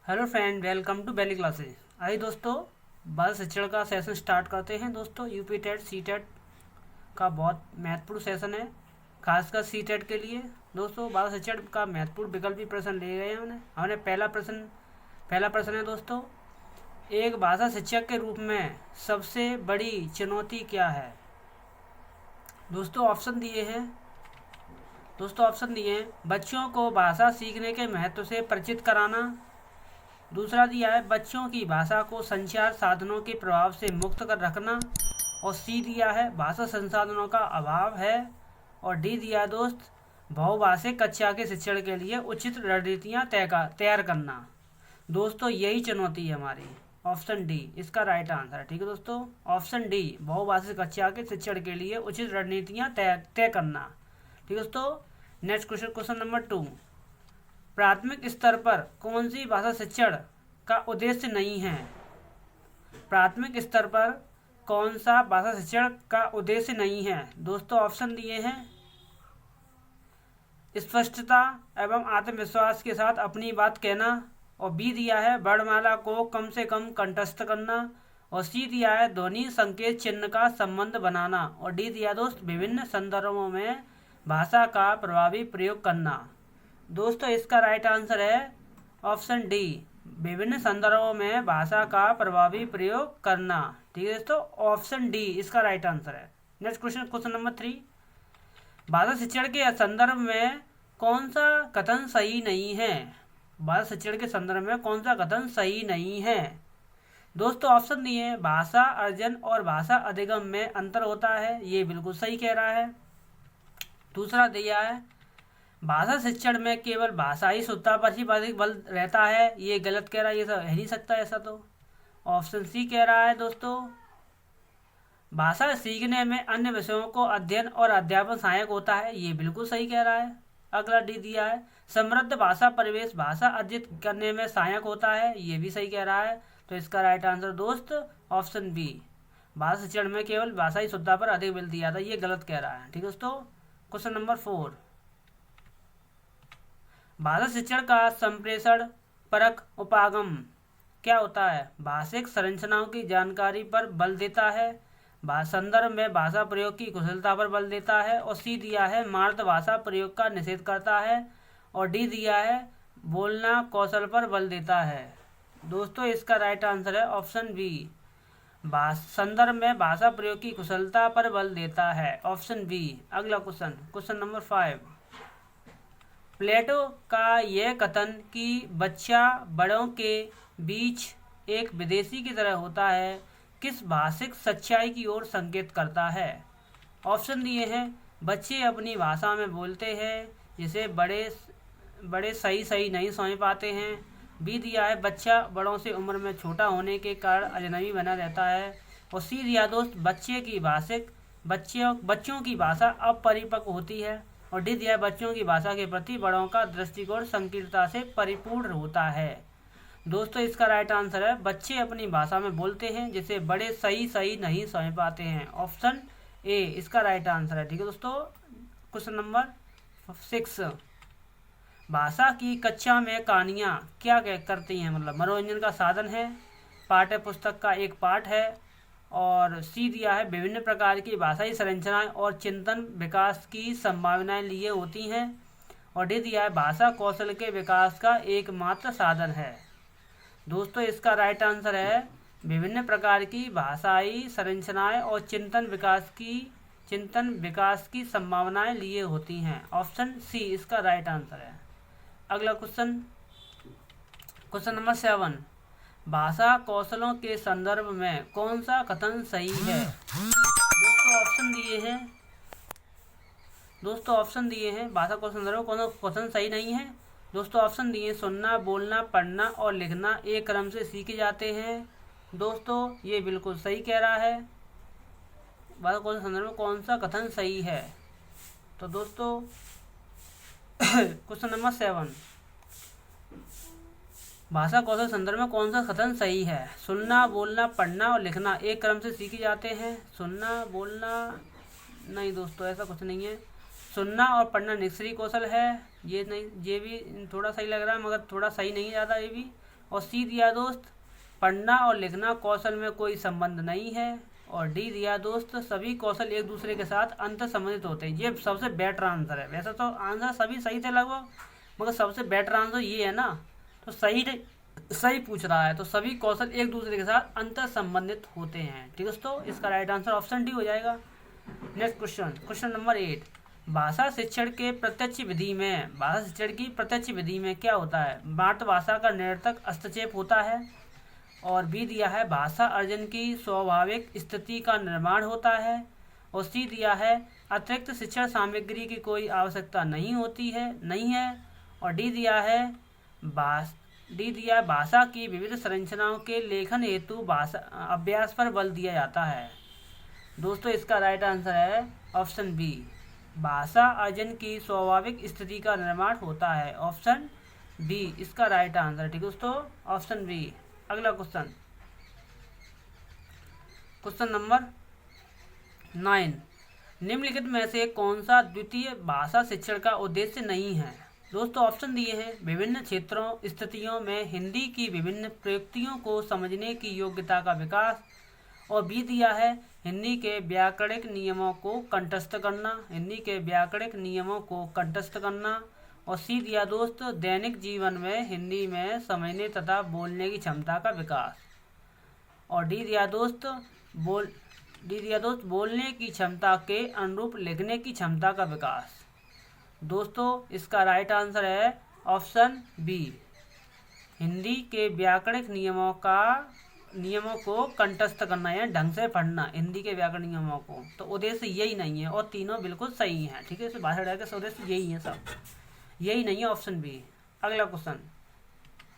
Hello friend, welcome to बेली classes. आइए दोस्तों, बाल शिक्षण का सेशन स्टार्ट करते हैं। दोस्तों यूपी टेट सी टेट का बहुत महत्वपूर्ण सेशन है, खासकर सी टेट के लिए। दोस्तों बाल शिक्षण का महत्वपूर्ण विकल्पी प्रश्न ले गए हैं हमने पहला प्रश्न है दोस्तों, एक भाषा शिक्षक के रूप में सबसे बड़ी चुनौती क्या है। दोस्तों ऑप्शन दिए हैं बच्चों को भाषा सीखने के महत्व से परिचित कराना। दूसरा दिया है बच्चों की भाषा को संचार साधनों के प्रभाव से मुक्त कर रखना। और सी दिया है भाषा संसाधनों का अभाव है। और डी दिया है दोस्त बहुभाषिक कक्षा के शिक्षण के लिए उचित रणनीतियाँ तैयार करना। दोस्तों यही चुनौती है हमारी, ऑप्शन डी इसका राइट आंसर है। ठीक है दोस्तों, ऑप्शन डी बहुभाषिक कक्षा के शिक्षण के लिए उचित रणनीतियाँ तय करना। ठीक है दोस्तों, नेक्स्ट क्वेश्चन नंबर 2, प्राथमिक स्तर पर कौन सी भाषा शिक्षण का उद्देश्य नहीं है। प्राथमिक स्तर पर कौन सा भाषा शिक्षण का उद्देश्य नहीं है। दोस्तों ऑप्शन दिए हैं स्पष्टता एवं आत्मविश्वास के साथ अपनी बात कहना। और बी दिया है वर्णमाला को कम से कम कंठस्थ करना। और सी दिया है ध्वनि संकेत चिन्ह का संबंध बनाना। और डी दिया दोस्त विभिन्न संदर्भों में भाषा का प्रभावी प्रयोग करना। दोस्तों इसका राइट आंसर है ऑप्शन डी विभिन्न संदर्भों में भाषा का प्रभावी प्रयोग करना। ठीक है दोस्तों, ऑप्शन डी इसका राइट आंसर है। नेक्स्ट क्वेश्चन नंबर 3, भाषा शिक्षण के संदर्भ में कौन सा कथन सही नहीं है। भाषा शिक्षण के संदर्भ में कौन सा कथन सही नहीं है। दोस्तों ऑप्शन दिए भाषा अर्जन और भाषा अधिगम में अंतर होता है, ये बिल्कुल सही कह रहा है। दूसरा दिया है भाषा शिक्षण में केवल भाषाई शुद्धता पर ही अधिक बल रहता है, ये गलत कह रहा है, ये सब है नहीं सकता ऐसा। तो ऑप्शन सी कह रहा है दोस्तों भाषा सीखने में अन्य विषयों को अध्ययन और अध्यापन सहायक होता है, ये बिल्कुल सही कह रहा है। अगला डी दिया है समृद्ध भाषा परिवेश भाषा अर्जित करने में सहायक होता है, ये भी सही कह रहा है। तो इसका राइट आंसर दोस्त ऑप्शन बी भाषा शिक्षण में केवल भाषाई शुद्धता पर अधिक बल दिया था, ये गलत कह रहा है। ठीक है दोस्तों, क्वेश्चन नंबर 4, भाषा शिक्षण का संप्रेषण परक उपागम क्या होता है। भाषिक संरचनाओं की जानकारी पर बल देता है, संदर्भ में भाषा प्रयोग की कुशलता पर बल देता है। और सी दिया है मार्ग भाषा प्रयोग का निषेध करता है। और डी दिया है बोलना कौशल पर बल देता है। दोस्तों इसका राइट आंसर है ऑप्शन बी संदर्भ में भाषा प्रयोग की कुशलता पर बल देता है, ऑप्शन बी। अगला क्वेश्चन नंबर 5, प्लेटो का यह कथन कि बच्चा बड़ों के बीच एक विदेशी की तरह होता है किस भाषिक सच्चाई की ओर संकेत करता है। ऑप्शन दिए हैं बच्चे अपनी भाषा में बोलते हैं जिसे बड़े सही नहीं समझ पाते हैं। बी दिया है बच्चा बड़ों से उम्र में छोटा होने के कारण अजनबी बना रहता है। और सी दिया दोस्त बच्चों की भाषा अपरिपक्व होती है। और डी दिया बच्चों की भाषा के प्रति बड़ों का दृष्टिकोण संकीर्णता से परिपूर्ण होता है। दोस्तों इसका राइट आंसर है बच्चे अपनी भाषा में बोलते हैं जिसे बड़े सही नहीं समझ पाते हैं, ऑप्शन ए इसका राइट आंसर है। ठीक है दोस्तों, क्वेश्चन नंबर 6, भाषा की कक्षा में कहानियाँ क्या करती हैं, मतलब मनोरंजन का साधन है, पाठ्य पुस्तक का एक पाठ है। और सी दिया है विभिन्न प्रकार की भाषाई संरचनाएं और चिंतन विकास की संभावनाएं लिए होती हैं। और डी दिया है भाषा कौशल के विकास का एकमात्र साधन है। दोस्तों इसका राइट आंसर है विभिन्न प्रकार की भाषाई संरचनाएं और चिंतन विकास की संभावनाएं लिए होती हैं, ऑप्शन सी इसका राइट आंसर है। अगला क्वेश्चन नंबर 7, भाषा कौशलों के संदर्भ में कौन सा कथन सही है। दोस्तों ऑप्शन दिए हैं भाषा कौशल के संदर्भ में कौन सा कथन सही नहीं है। दोस्तों ऑप्शन दिए सुनना बोलना पढ़ना और लिखना एक क्रम से सीखे जाते हैं। दोस्तों ये बिल्कुल सही कह रहा है। भाषा कौशल के संदर्भ में कौन सा कथन सही है। तो दोस्तों क्वेश्चन नंबर 7, भाषा कौशल संदर्भ में कौन सा कथन सही है। सुनना बोलना पढ़ना और लिखना एक क्रम से सीखे जाते हैं। सुनना बोलना नहीं दोस्तों, ऐसा कुछ नहीं है। सुनना और पढ़ना निष्क्रिय कौशल है, ये नहीं, ये भी थोड़ा सही लग रहा है मगर थोड़ा सही नहीं ज़्यादा ये भी। और सी दिया दोस्त, पढ़ना और लिखना कौशल में कोई संबंध नहीं है। और डी दिया दोस्त, सभी कौशल एक दूसरे के साथ अंतर संबंधित होते हैं। ये सबसे बेटर आंसर है। वैसे तो आंसर सभी सही थे लगभग, मगर सबसे बेटर आंसर ये है ना, तो सही पूछ रहा है। तो सभी कौशल एक दूसरे के साथ अंतर संबंधित होते हैं। ठीक है दोस्तों, इसका राइट आंसर ऑप्शन डी हो जाएगा। नेक्स्ट क्वेश्चन, क्वेश्चन नंबर 8, भाषा शिक्षण की प्रत्यक्ष विधि में क्या होता है? मातृभाषा का निरर्थक हस्तक्षेप होता है। और बी दिया है, भाषा अर्जन की स्वाभाविक स्थिति का निर्माण होता है। और सी दिया है, अतिरिक्त शिक्षण सामग्री की कोई आवश्यकता नहीं है। और डी दिया है, भाषा की विविध संरचनाओं के लेखन हेतु भाषा अभ्यास पर बल दिया जाता है। दोस्तों इसका राइट आंसर है ऑप्शन बी, भाषा अर्जन की स्वाभाविक स्थिति का निर्माण होता है। ऑप्शन बी इसका राइट आंसर। ठीक है दोस्तों, ऑप्शन बी। अगला क्वेश्चन, क्वेश्चन नंबर 9, निम्नलिखित में से कौन सा द्वितीय भाषा शिक्षण का उद्देश्य नहीं है? दोस्तों ऑप्शन दिए हैं, विभिन्न क्षेत्रों स्थितियों में हिंदी की विभिन्न प्रयुक्तियों को समझने की योग्यता का विकास। और बी दिया है, हिंदी के व्याकरणिक नियमों को कंठस्थ करना। और सी दिया दोस्त, दैनिक जीवन में हिंदी में समझने तथा बोलने की क्षमता का विकास। और डी दिया दोस्त, बोलने की क्षमता के अनुरूप लिखने की क्षमता का विकास। दोस्तों इसका राइट आंसर है ऑप्शन बी, हिंदी के व्याकरणिक नियमों को कंठस्थ करना या ढंग से पढ़ना हिंदी के व्याकरण नियमों को। तो उद्देश्य यही नहीं है, और तीनों बिल्कुल सही हैं। ठीक है, भाषा का उद्देश्य यही है, सब यही नहीं है, ऑप्शन बी। अगला क्वेश्चन,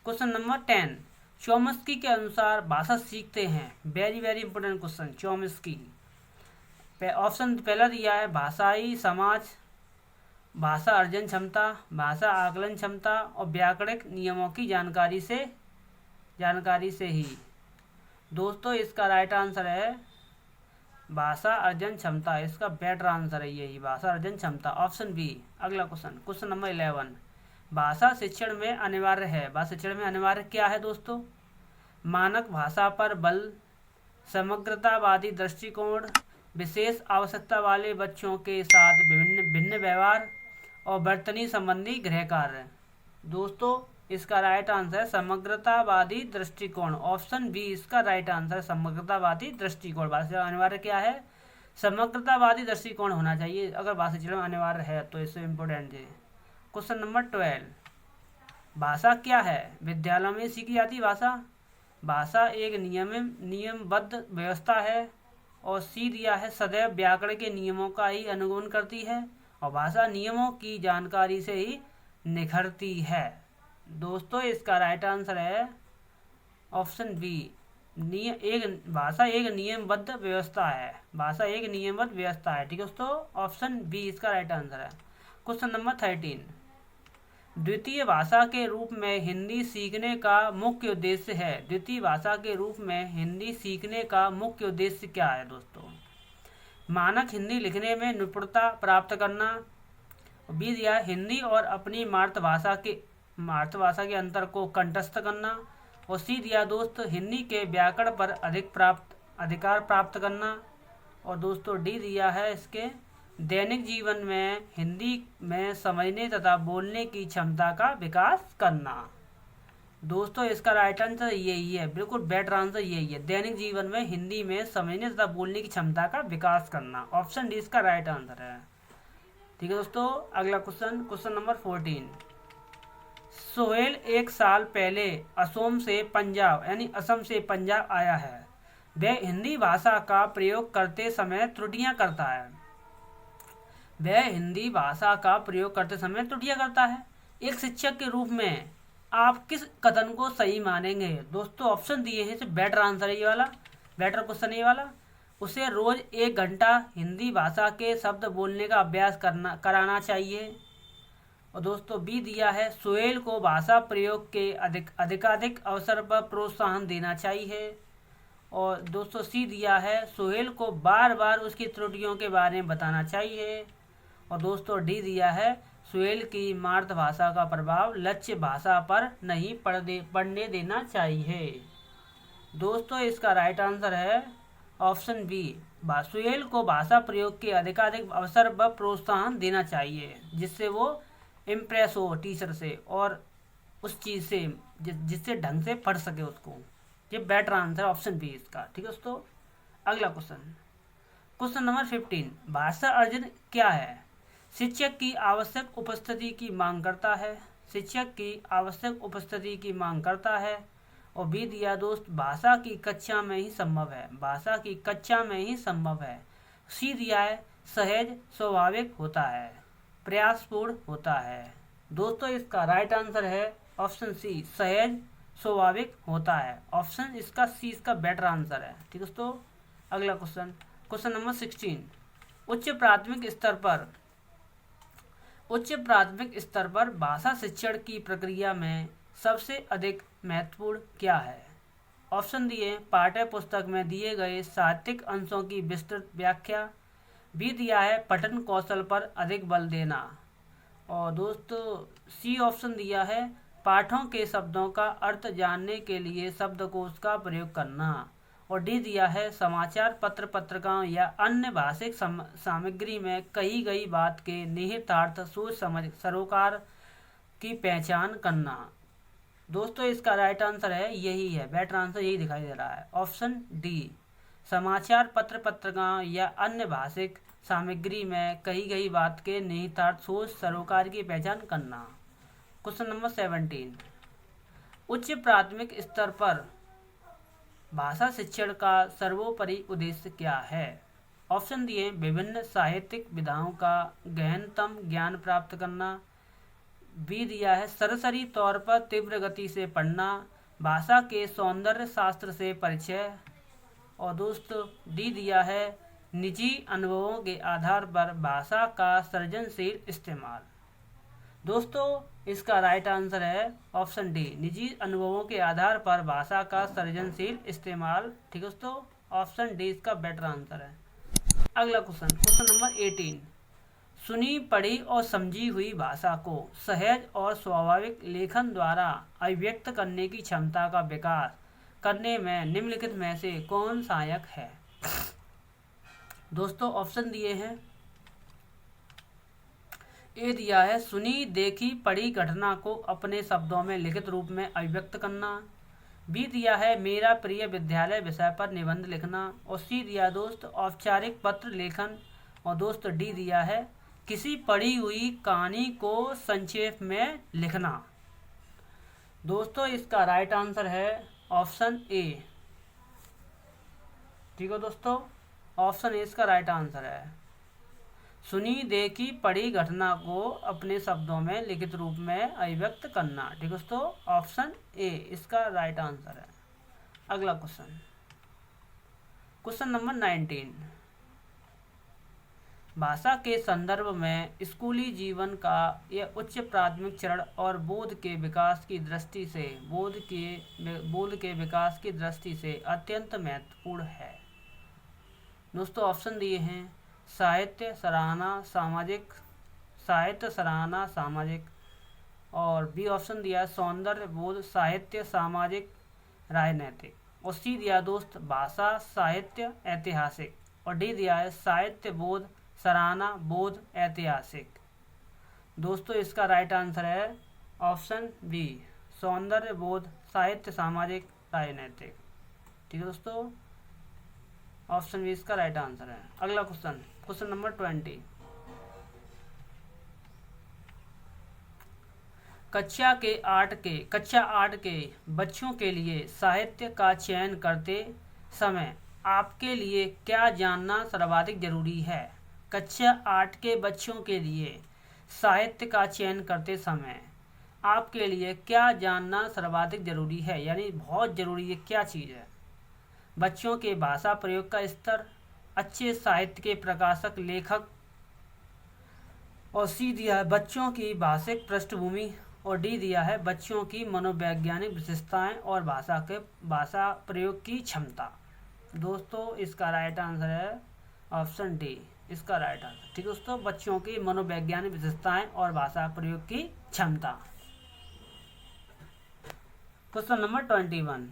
क्वेश्चन नंबर 10, चॉम्स्की के अनुसार भाषा सीखते हैं। Very very important question, Chomsky. Option पहला दिया है, भाषाई समाज, भाषा अर्जन क्षमता, भाषा आकलन क्षमता और व्याकरणिक नियमों की जानकारी से ही। दोस्तों इसका राइट आंसर है भाषा अर्जन क्षमता। इसका बेटर आंसर है यही, भाषा अर्जन क्षमता, ऑप्शन बी। अगला क्वेश्चन, क्वेश्चन नंबर 11, भाषा शिक्षण में अनिवार्य है। भाषा शिक्षण में अनिवार्य क्या है दोस्तों? मानक भाषा पर बल, समग्रतावादी दृष्टिकोण, विशेष आवश्यकता वाले बच्चों के साथ भिन्न व्यवहार और वर्तनी संबंधी गृह कार्य। दोस्तों इसका राइट आंसर है समग्रतावादी दृष्टिकोण। ऑप्शन बी इसका राइट आंसर, समग्रतावादी दृष्टिकोण। भाषा अनिवार्य क्या है? समग्रतावादी दृष्टिकोण होना चाहिए अगर भाषा शिक्षण में अनिवार्य है तो। इससे इम्पोर्टेंट है। क्वेश्चन नंबर 12, भाषा क्या है? विद्यालयों में सीखी जाती भाषा। भाषा एक नियमबद्ध व्यवस्था है। और सी दिया है, सदैव व्याकरण के नियमों का ही अनुगमन करती है। और भाषा नियमों की जानकारी से ही निखरती है। दोस्तों इसका राइट आंसर है ऑप्शन बी, भाषा एक नियमबद्ध व्यवस्था है। भाषा एक नियमबद्ध व्यवस्था है। ठीक है दोस्तों, ऑप्शन बी इसका राइट आंसर है। क्वेश्चन नंबर 13, द्वितीय भाषा के रूप में हिंदी सीखने का मुख्य उद्देश्य है। द्वितीय भाषा के रूप में हिंदी सीखने का मुख्य उद्देश्य क्या है दोस्तों? मानक हिंदी लिखने में निपुणता प्राप्त करना। बी दिया, हिंदी और अपनी मातृभाषा के अंतर को कंठस्थ करना। और सी दिया दोस्त, हिंदी के व्याकरण पर अधिकार प्राप्त करना। और दोस्तों डी दिया है इसके, दैनिक जीवन में हिंदी में समझने तथा बोलने की क्षमता का विकास करना। दोस्तों इसका राइट आंसर यही है, बिल्कुल बेटर आंसर यही है, दैनिक जीवन में हिंदी में समझने तथा बोलने की क्षमता का विकास करना। ऑप्शन डी इसका राइट आंसर है। ठीक है दोस्तों, अगला क्वेश्चन, क्वेश्चन नंबर 14, सोहेल 1 साल पहले असम से पंजाब आया है। वह हिंदी भाषा का प्रयोग करते समय त्रुटियां करता है। एक शिक्षक के रूप में आप किस कथन को सही मानेंगे? दोस्तों ऑप्शन दिए हैं, बेटर आंसर है ये वाला, बेटर क्वेश्चन ये वाला। उसे रोज 1 घंटा हिंदी भाषा के शब्द बोलने का अभ्यास कराना चाहिए। और दोस्तों बी दिया है, सोहेल को भाषा प्रयोग के अधिकाधिक अवसर पर प्रोत्साहन देना चाहिए। और दोस्तों सी दिया है, सोहेल को बार बार उसकी त्रुटियों के बारे में बताना चाहिए। और दोस्तों डी दिया है, सुहेल की मातृभाषा का प्रभाव लक्ष्य भाषा पर नहीं पड़ने देना चाहिए। दोस्तों इसका राइट आंसर है ऑप्शन बी। सुहेल को भाषा प्रयोग के अधिकाधिक अवसर व प्रोत्साहन देना चाहिए, जिससे वो इम्प्रेस हो टीचर से और उस चीज़ से जिससे ढंग से पढ़ सके उसको। ये बेटर आंसर ऑप्शन बी इसका। ठीक है दोस्तों, अगला क्वेश्चन नंबर 15, भाषा अर्जन क्या है? शिक्षक की आवश्यक उपस्थिति की मांग करता है। शिक्षक की आवश्यक उपस्थिति की मांग करता है। और बी दिया दोस्त, भाषा की कक्षा में ही संभव है। भाषा की कक्षा में ही संभव है। सी दिया है, सहज स्वाभाविक होता है, प्रयासपूर्ण होता है। दोस्तों इसका राइट आंसर है ऑप्शन सी, सहज स्वाभाविक होता है। ऑप्शन इसका सी इसका बेटर आंसर है। ठीक है दोस्तों, अगला क्वेश्चन नंबर 16, उच्च प्राथमिक स्तर पर भाषा शिक्षण की प्रक्रिया में सबसे अधिक महत्वपूर्ण क्या है? ऑप्शन दिए, पाठ्य पुस्तक में दिए गए साहित्यिक अंशों की विस्तृत व्याख्या। बी दिया है, पठन कौशल पर अधिक बल देना। और दोस्तों सी ऑप्शन दिया है, पाठों के शब्दों का अर्थ जानने के लिए शब्दकोश का प्रयोग करना। और डी दिया है, समाचार पत्र पत्रिकाओं या अन्य भाषिक सामग्री में कही गई बात के निहितार्थ सोच समझ सरोकार की पहचान करना। दोस्तों इसका राइट आंसर है यही है, बेटर आंसर यही दिखाई दे रहा है, ऑप्शन डी। समाचार पत्र पत्रिकाओं या अन्य भाषिक सामग्री में कही गई बात के निहितार्थ सोच सरोकार की पहचान करना। क्वेश्चन नंबर 17, उच्च प्राथमिक स्तर पर भाषा शिक्षण का सर्वोपरि उद्देश्य क्या है? ऑप्शन दिए, विभिन्न साहित्यिक विधाओं का गहनतम ज्ञान प्राप्त करना। बी दिया है, सरसरी तौर पर तीव्र गति से पढ़ना, भाषा के सौंदर्य शास्त्र से परिचय। और दोस्तों डी दिया है, निजी अनुभवों के आधार पर भाषा का सृजनशील इस्तेमाल। दोस्तों इसका राइट आंसर है ऑप्शन डी, निजी अनुभवों के आधार पर भाषा का सृजनशील इस्तेमाल। ठीक है दोस्तों, ऑप्शन डी इसका बेटर आंसर है। अगला क्वेश्चन नंबर 18, सुनी पढ़ी और समझी हुई भाषा को सहज और स्वाभाविक लेखन द्वारा अभिव्यक्त करने की क्षमता का विकास करने में निम्नलिखित में से कौन सहायक है? दोस्तों ऑप्शन दिए हैं, ए दिया है, सुनी देखी पढ़ी घटना को अपने शब्दों में लिखित रूप में अभिव्यक्त करना। बी दिया है, मेरा प्रिय विद्यालय विषय पर निबंध लिखना। और सी दिया दोस्त, औपचारिक पत्र लेखन। और दोस्त डी दिया है, किसी पढ़ी हुई कहानी को संक्षेप में लिखना। दोस्तों इसका राइट आंसर है ऑप्शन ए। ठीक है दोस्तों, ऑप्शन ए इसका राइट आंसर है, सुनी देखी पढ़ी घटना को अपने शब्दों में लिखित रूप में अभिव्यक्त करना। ठीक है दोस्तों, ऑप्शन ए इसका राइट आंसर है। अगला क्वेश्चन नंबर 19, भाषा के संदर्भ में स्कूली जीवन का यह उच्च प्राथमिक चरण और बोध के विकास की दृष्टि से अत्यंत महत्वपूर्ण है। दोस्तों ऑप्शन दिए हैं, साहित्य सराहना सामाजिक। और बी ऑप्शन दिया सौंदर्य बोध साहित्य सामाजिक राजनैतिक। और सी दिया दोस्त, भाषा साहित्य ऐतिहासिक। और डी दिया है, साहित्य बोध सराहना बोध ऐतिहासिक। दोस्तों इसका राइट आंसर है ऑप्शन बी, सौंदर्य बोध साहित्य सामाजिक राजनैतिक। ठीक है दोस्तों, ऑप्शन बी इसका राइट आंसर है। अगला क्वेश्चन नंबर 20, कक्षा 8 के बच्चों के लिए साहित्य का चयन करते समय आपके लिए क्या जानना सर्वाधिक जरूरी है? कक्षा 8 के बच्चों के लिए साहित्य का चयन करते समय आपके लिए क्या जानना सर्वाधिक जरूरी है, यानी बहुत जरूरी है, क्या चीज़ है? बच्चों के भाषा प्रयोग का स्तर, अच्छे साहित्य के प्रकाशक लेखक। और सी दिया है, बच्चों की भाषिक पृष्ठभूमि। और डी दिया है, बच्चों की मनोवैज्ञानिक विशेषताएं और भाषा प्रयोग की क्षमता। दोस्तों इसका राइट आंसर है ऑप्शन डी, इसका राइट आंसर। ठीक है दोस्तों, बच्चों की मनोवैज्ञानिक विशेषताएं और भाषा प्रयोग की क्षमता। क्वेश्चन नंबर 21,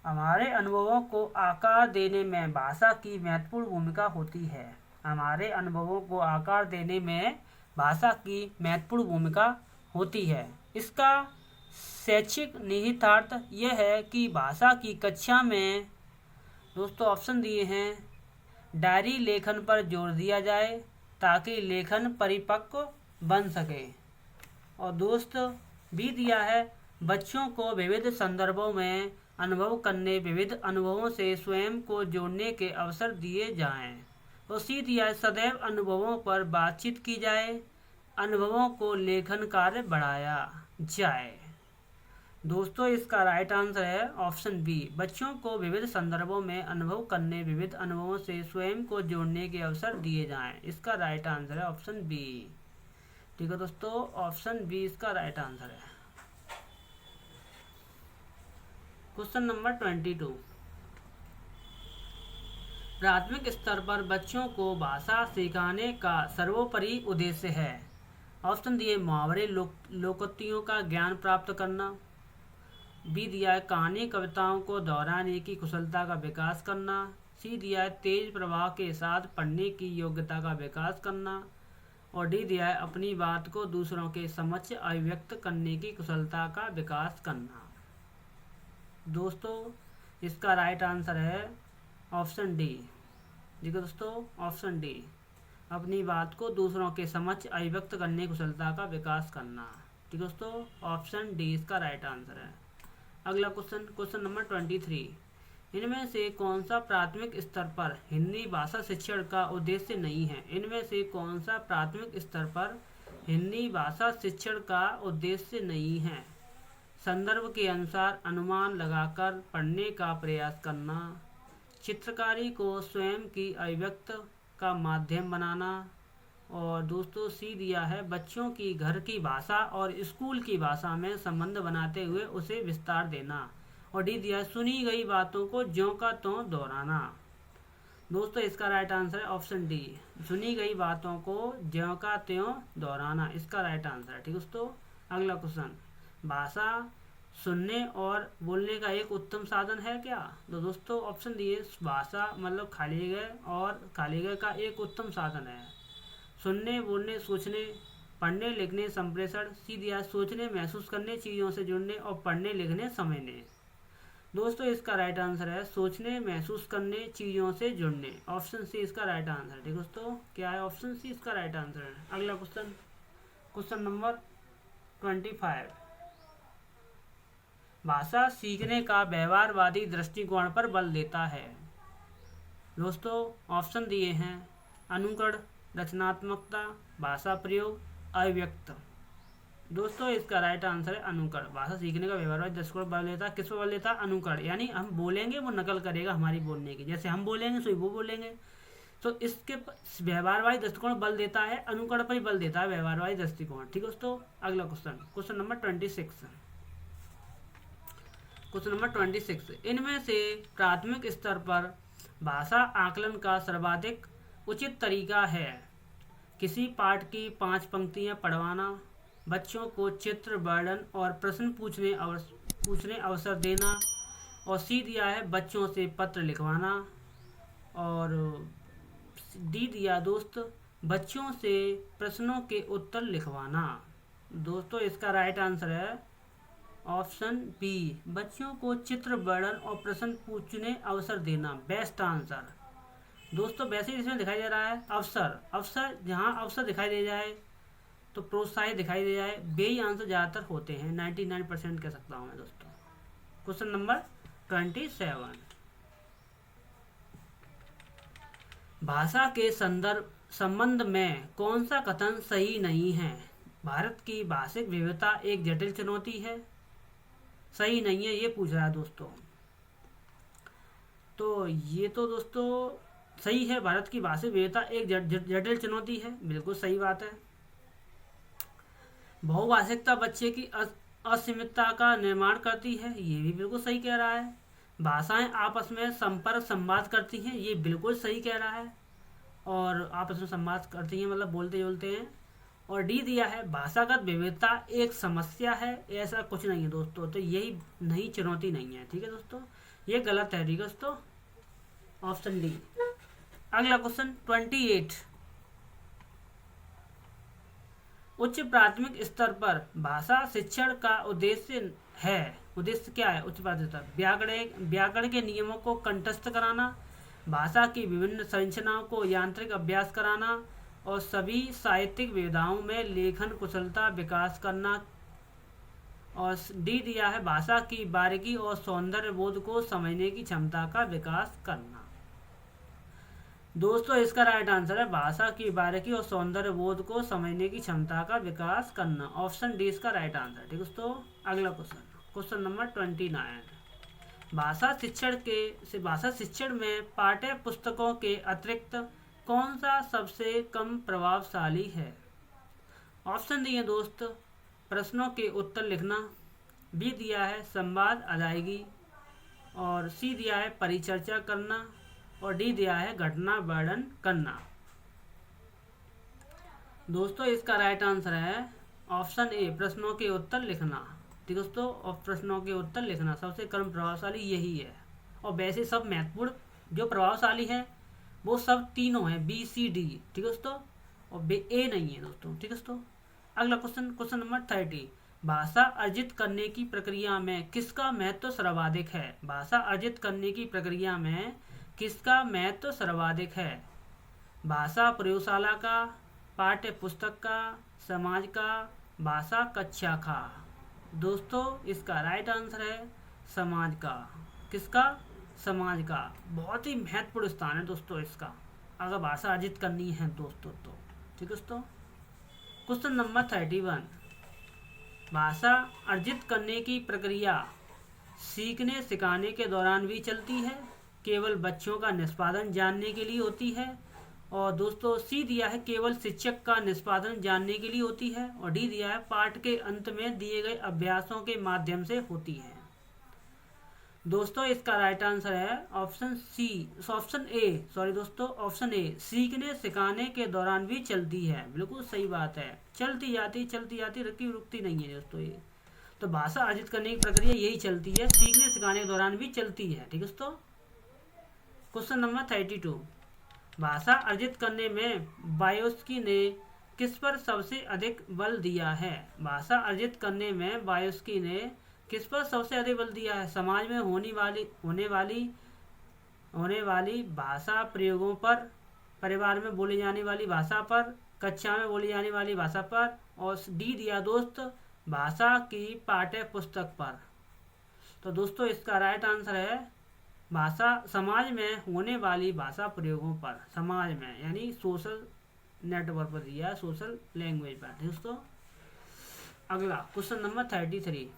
हमारे अनुभवों को आकार देने में भाषा की महत्वपूर्ण भूमिका होती है। हमारे अनुभवों को आकार देने में भाषा की महत्वपूर्ण भूमिका होती है। इसका शैक्षिक निहितार्थ यह है कि भाषा की कक्षा में दोस्तों ऑप्शन दिए हैं, डायरी लेखन पर जोर दिया जाए ताकि लेखन परिपक्व बन सके। और दोस्त बी दिया है, बच्चों को विविध संदर्भों में अनुभव करने, विविध अनुभवों से स्वयं को जोड़ने के अवसर दिए जाएं। और सी दिया है, सदैव अनुभवों पर बातचीत की जाए, अनुभवों को लेखन कार्य बढ़ाया जाए। दोस्तों इसका राइट आंसर है ऑप्शन बी, बच्चों को विविध संदर्भों में अनुभव करने, विविध अनुभवों से स्वयं को जोड़ने के अवसर दिए जाएं। इसका राइट आंसर है ऑप्शन बी। ठीक है दोस्तों, ऑप्शन बी इसका राइट आंसर है। क्वेश्चन नंबर 22, प्राथमिक स्तर पर बच्चों को भाषा सिखाने का सर्वोपरि उद्देश्य है। ऑप्शन दिए, मुहावरे लोकोक्तियों का ज्ञान प्राप्त करना। बी दिया है, कहानी कविताओं को दोहराने की कुशलता का विकास करना। सी दिया है, तेज प्रवाह के साथ पढ़ने की योग्यता का विकास करना। और डी दिया है, अपनी बात को दूसरों के समक्ष अभिव्यक्त करने की कुशलता का विकास करना। दोस्तों इसका राइट आंसर है ऑप्शन डी। ठीक है दोस्तों, ऑप्शन डी, अपनी बात को दूसरों के समक्ष अभिव्यक्त करने की कुशलता का विकास करना। ठीक है दोस्तों, ऑप्शन डी इसका राइट आंसर है। अगला क्वेश्चन, क्वेश्चन नंबर 23, इनमें से कौन सा प्राथमिक स्तर पर हिंदी भाषा शिक्षण का उद्देश्य नहीं है। इनमें से कौन सा प्राथमिक स्तर पर हिंदी भाषा शिक्षण का उद्देश्य नहीं है। संदर्भ के अनुसार अनुमान लगाकर पढ़ने का प्रयास करना, चित्रकारी को स्वयं की अभिव्यक्त का माध्यम बनाना। और दोस्तों सी दिया है, बच्चों की घर की भाषा और स्कूल की भाषा में संबंध बनाते हुए उसे विस्तार देना। और डी दिया है, सुनी गई बातों को ज्यों का त्यों दोहराना। दोस्तों इसका राइट आंसर है ऑप्शन डी, सुनी गई बातों को ज्यों का त्यों दोहराना। इसका राइट आंसर है। ठीक है दोस्तों, अगला क्वेश्चन, भाषा सुनने और बोलने का एक उत्तम साधन है क्या। तो दोस्तों ऑप्शन दिए, भाषा मतलब खाली जगह और खाली जगह का एक उत्तम साधन है। सुनने, बोलने, सोचने, पढ़ने, लिखने, संप्रेषण। सी दिया, सोचने, महसूस करने, चीज़ों से जुड़ने और पढ़ने, लिखने, समझने। दोस्तों इसका राइट आंसर है सोचने, महसूस करने, चीज़ों से जुड़ने। ऑप्शन सी इसका राइट आंसर है। ठीक दोस्तों, क्या है ऑप्शन सी इसका राइट आंसर है। अगला क्वेश्चन, क्वेश्चन नंबर 25, भाषा सीखने का व्यवहारवादी दृष्टिकोण पर बल देता है। दोस्तों ऑप्शन दिए हैं, अनुकरण, रचनात्मकता, भाषा प्रयोग, अभिव्यक्त। दोस्तों इसका राइट आंसर है अनुकरण। भाषा सीखने का व्यवहारवादी दृष्टिकोण बल देता, किस पर बल देता, अनुकरण। यानी हम बोलेंगे वो नकल करेगा हमारी बोलने की, जैसे हम बोलेंगे सो वो बोलेंगे। तो इसके व्यवहारवादी दृष्टिकोण बल देता है, अनुकरण पर ही बल देता है व्यवहारवादी दृष्टिकोण। ठीक है दोस्तों, अगला question, question number 26, question number 26, इनमें से प्राथमिक स्तर पर भाषा आकलन का सर्वाधिक उचित तरीका है। किसी पाठ की 5 पंक्तियां पढ़वाना, बच्चों को चित्र, वर्णन और प्रश्न पूछने अवसर देना। और सी दिया है, बच्चों से पत्र लिखवाना। और डी दिया दोस्त, बच्चों से प्रश्नों के उत्तर लिखवाना। दोस्तों इसका राइट आंसर है ऑप्शन बी, बच्चों को चित्र, वर्णन और प्रश्न पूछने अवसर देना। Best answer. दोस्तों वैसे ही इसमें दिखाई दे रहा है अवसर जहाँ अवसर दिखाई दे जाए तो प्रोत्साहित दिखाई दे जाए, बे ही आंसर ज़्यादातर होते हैं, 99% कह सकता हूँ मैं दोस्तों। क्वेश्चन नंबर 27, भाषा के संबंध में कौन सा कथन सही नहीं है। भारत की भाषिक विविधता एक जटिल चुनौती है, सही नहीं है ये पूछ रहा है दोस्तों। तो ये तो दोस्तों सही है, भारत की भाषिक विविधता एक जटिल चुनौती है, बिल्कुल सही बात है। बहुभाषिकता बच्चे की असीमितता का निर्माण करती है, ये भी बिल्कुल सही कह रहा है। भाषाएं आपस में संपर्क संवाद करती हैं, ये बिल्कुल सही कह रहा है। और आपस में संवाद करती हैं, मतलब बोलते जुलते हैं। और डी दिया है भाषागत विविधता एक समस्या है, ऐसा कुछ नहीं है दोस्तों, तो यही नई चुनौती नहीं है। ठीक है दोस्तों, ये गलत है। ठीक है दोस्तों, ऑप्शन डी। अगला क्वेश्चन 28, उच्च प्राथमिक स्तर पर भाषा शिक्षण का उद्देश्य क्या है? उच्च प्राथमिक स्तर व्याकरण के नियमों को कंठस्थ कराना, भाषा की विभिन्न संरचनाओं को यांत्रिक अभ्यास कराना और सभी साहित्यिक विधाओं में लेखन कुशलता विकास करना। और डी दिया है भाषा की बारीकी और सौंदर्य बोध को समझने की क्षमता का विकास करना। दोस्तों इसका राइट आंसर है भाषा की बारीकी और सौंदर्य बोध को समझने की क्षमता का विकास करना। ऑप्शन डी इसका राइट आंसर। ठीक है दोस्तों, अगला क्वेश्चन नंबर 29, भाषा शिक्षण में पाठ्य पुस्तकों के अतिरिक्त कौन सा सबसे कम प्रभावशाली है? ऑप्शन दिए दोस्त, प्रश्नों के उत्तर लिखना, बी दिया है संवाद अदायगी, और सी दिया है परिचर्चा करना, और डी दिया है घटना वर्णन करना। दोस्तों इसका राइट आंसर है ऑप्शन ए, प्रश्नों के उत्तर लिखना। ठीक दोस्तों, और प्रश्नों के उत्तर लिखना सबसे कम प्रभावशाली यही है। और वैसे सब महत्वपूर्ण जो प्रभावशाली है वो सब तीनों हैं, बी सी डी। ठीक दोस्तों, और ए नहीं है दोस्तों। ठीक दोस्तों, अगला क्वेश्चन नंबर 30, भाषा अर्जित करने की प्रक्रिया में किसका महत्व सर्वाधिक है? भाषा अर्जित करने की प्रक्रिया में किसका महत्व सर्वाधिक है? भाषा प्रयोगशाला का, पाठ्य पुस्तक का, समाज का, भाषा कक्षा का। दोस्तों इसका राइट आंसर है समाज का। किसका? समाज का। बहुत ही महत्वपूर्ण स्थान है दोस्तों इसका, अगर भाषा अर्जित करनी है दोस्तों तो। ठीक है दोस्तों, क्वेश्चन नंबर 31, भाषा अर्जित करने की प्रक्रिया सीखने सिखाने के दौरान भी चलती है, केवल बच्चों का निष्पादन जानने के लिए होती है, और दोस्तों सी दिया है केवल शिक्षक का निष्पादन जानने के लिए होती है, और डी दिया है पाठ के अंत में दिए गए अभ्यासों के माध्यम से होती है। दोस्तों इसका राइट आंसर है ऑप्शन ए, सीखने सिखाने के दौरान भी चलती है। बिल्कुल सही बात है, चलती जाती रुकती नहीं है दोस्तों ये। तो भाषा अर्जित करने की प्रक्रिया यही चलती है, सीखने सिखाने के दौरान भी चलती है। ठीक है दोस्तों, क्वेश्चन नंबर 32, भाषा अर्जित करने में वायोस्की ने किस पर सबसे अधिक बल दिया है? भाषा अर्जित करने में वायोस्की ने किस पर सबसे अधिक बल दिया है? समाज में होने वाली भाषा प्रयोगों पर, परिवार में बोली जाने वाली भाषा पर, कक्षा में बोली जाने वाली भाषा पर, और डी दिया दोस्त भाषा की पाठ्य पुस्तक पर। तो दोस्तों इसका राइट आंसर है भाषा समाज में होने वाली भाषा प्रयोगों पर, समाज में यानी सोशल नेटवर्क पर दिया, सोशल लैंग्वेज पर। दोस्तों अगला क्वेश्चन नंबर 33,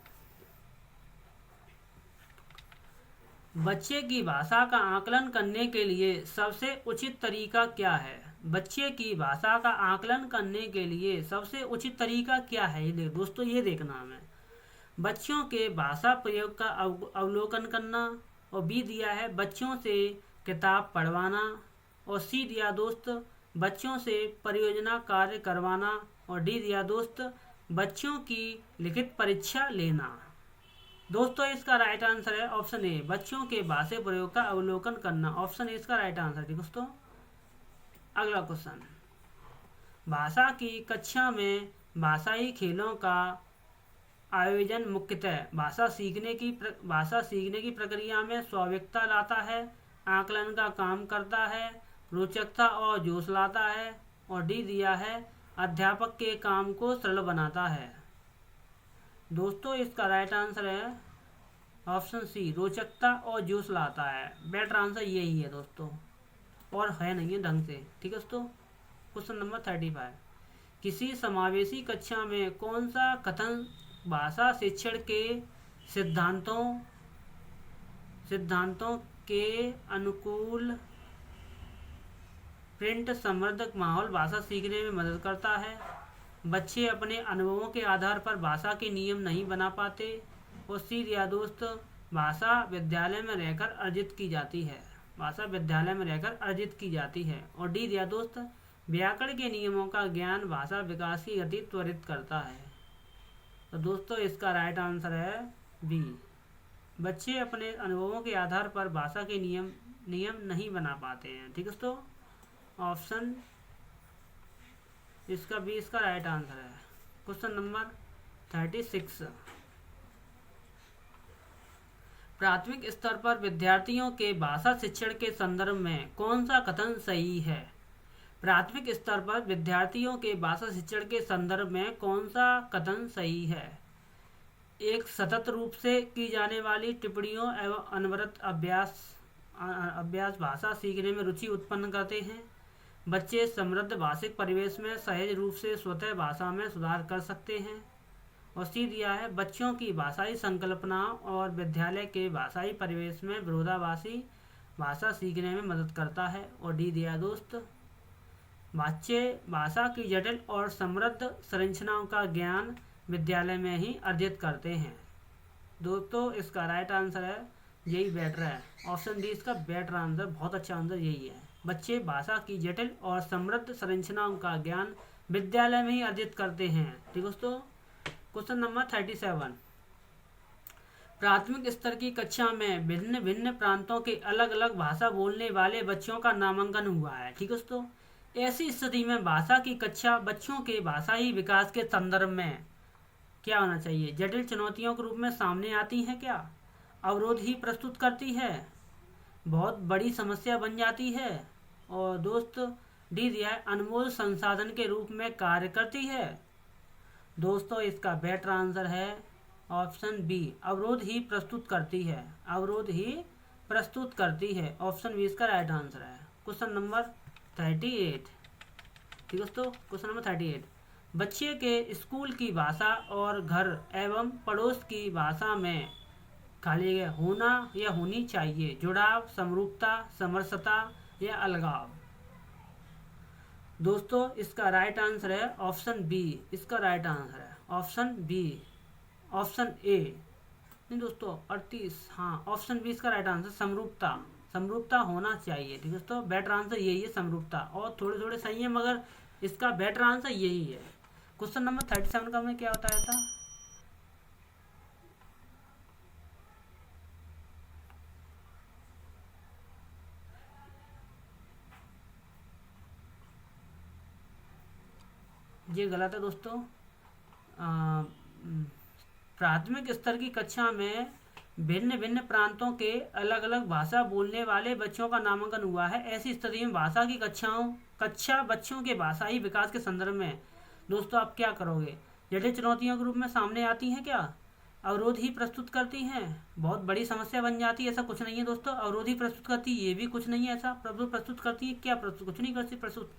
बच्चे की भाषा का आकलन करने के लिए सबसे उचित तरीका क्या है? बच्चे की भाषा का आकलन करने के लिए सबसे उचित तरीका क्या है? ये दोस्तों ये देखना हमें, बच्चों के भाषा प्रयोग का अवलोकन करना, और बी दिया है बच्चों से किताब पढ़वाना, और सी दिया दोस्त बच्चों से परियोजना कार्य करवाना, और डी दिया दोस्त बच्चों की लिखित परीक्षा लेना। दोस्तों इसका राइट आंसर है ऑप्शन ए, बच्चों के भाषा प्रयोग का अवलोकन करना। ऑप्शन ए इसका राइट आंसर है दोस्तों। अगला क्वेश्चन, भाषा की कक्षा में भाषाई खेलों का आयोजन मुख्यतः भाषा सीखने की प्रक्रिया में स्वाभाविकता लाता है, आकलन का काम करता है, रोचकता और जोश लाता है, और डी दिया है अध्यापक के काम को सरल बनाता है। दोस्तों इसका राइट आंसर है ऑप्शन सी, रोचकता और जोश लाता है। बेटर आंसर यही है दोस्तों, और है नहीं है ढंग से। ठीक है दोस्तों, क्वेश्चन नंबर 35, किसी समावेशी कक्षा में कौन सा कथन भाषा शिक्षण के सिद्धांतों के अनुकूल प्रिंट समृद्ध माहौल भाषा सीखने में मदद करता है? बच्चे अपने अनुभवों के आधार पर भाषा के नियम नहीं बना पाते, और सी दिया दोस्त भाषा विद्यालय में रहकर अर्जित की जाती है। भाषा विद्यालय में रहकर अर्जित की जाती है। और डी दिया दोस्त, व्याकरण के नियमों का ज्ञान भाषा विकास की गति त्वरित करता है। तो दोस्तों इसका राइट आंसर है बी। बच्चे अपने अनुभवों के आधार पर भाषा के नियम नहीं बना पाते हैं। ठीक है दोस्तों, ऑप्शन इसका बी इसका राइट आंसर है। क्वेश्चन नंबर 36, प्राथमिक स्तर पर विद्यार्थियों के भाषा शिक्षण के संदर्भ में कौन सा कथन सही है? प्राथमिक स्तर पर विद्यार्थियों के भाषा शिक्षण के संदर्भ में कौन सा कथन सही है? एक, सतत रूप से की जाने वाली टिप्पणियों एवं अनवरत अभ्यास भाषा सीखने में रुचि उत्पन्न करते हैं। बच्चे समृद्ध भाषिक परिवेश में सहज रूप से स्वतः भाषा में सुधार कर सकते हैं। और सी दिया है, बच्चों की भाषाई संकल्पनाओं और विद्यालय के भाषाई परिवेश में विरोधाभासी भाषा सीखने में मदद करता है। और डी दिया दोस्त, बच्चे भाषा की जटिल और समृद्ध संरचनाओं का ज्ञान विद्यालय में ही अर्जित करते हैं। दोस्तों इसका राइट आंसर है, यही बेटर है, ऑप्शन डी इसका बेटर आंसर, बहुत अच्छा आंसर यही है। बच्चे भाषा की जटिल और समृद्ध संरचनाओं का ज्ञान विद्यालय में ही अर्जित करते हैं। ठीक दोस्तों, क्वेश्चन नंबर 37, प्राथमिक स्तर की कक्षा में भिन्न भिन्न प्रांतों के अलग अलग भाषा बोलने वाले बच्चों का नामांकन हुआ है। ठीक दोस्तों, ऐसी स्थिति में भाषा की कक्षा बच्चों के भाषाई विकास के संदर्भ में क्या होना चाहिए? जटिल चुनौतियों के रूप में सामने आती है क्या? अवरोध ही प्रस्तुत करती है? बहुत बड़ी समस्या बन जाती है? और दोस्त डी दिया है, अनमोल संसाधन के रूप में कार्य करती है। दोस्तों इसका बेटर आंसर है ऑप्शन बी, अवरोध ही प्रस्तुत करती है। अवरोध ही प्रस्तुत करती है, ऑप्शन बी इसका राइट आंसर है। क्वेश्चन नंबर 38, ठीक दोस्तों, क्वेश्चन नंबर 38, बच्चे के स्कूल की भाषा और घर एवं पड़ोस की भाषा में खाली जगह होना या होनी चाहिए? जुड़ाव, समरूपता, समरसता या अलगाव? दोस्तों इसका राइट आंसर है ऑप्शन बी, इसका राइट आंसर है ऑप्शन बी, ऑप्शन ए नहीं दोस्तों 38, हाँ ऑप्शन बी इसका राइट आंसर, समरूपता, समरूपता होना चाहिए। ठीक दोस्तों, बेटर आंसर यही है समरूपता, और थोड़े थोड़े सही है मगर इसका बेटर आंसर यही है। क्वेश्चन नंबर 37 का हमने क्या बताया था? ये गलत है दोस्तों। प्राथमिक स्तर की कक्षा में भिन्न भिन्न प्रांतों के अलग अलग भाषा बोलने वाले बच्चों का नामांकन हुआ है। ऐसी स्थिति में भाषा की कक्षा बच्चों के भाषाई विकास के संदर्भ में दोस्तों आप क्या करोगे? जटिल चुनौतियों के रूप में सामने आती हैं क्या? अवरोध ही प्रस्तुत करती हैं? बहुत बड़ी समस्या बन जाती है? ऐसा कुछ नहीं है दोस्तों। अवरोध ही प्रस्तुत करती है ये भी कुछ नहीं है, ऐसा प्रस्तुत करती है क्या? प्रस्तुत कुछ नहीं करती प्रस्तुत।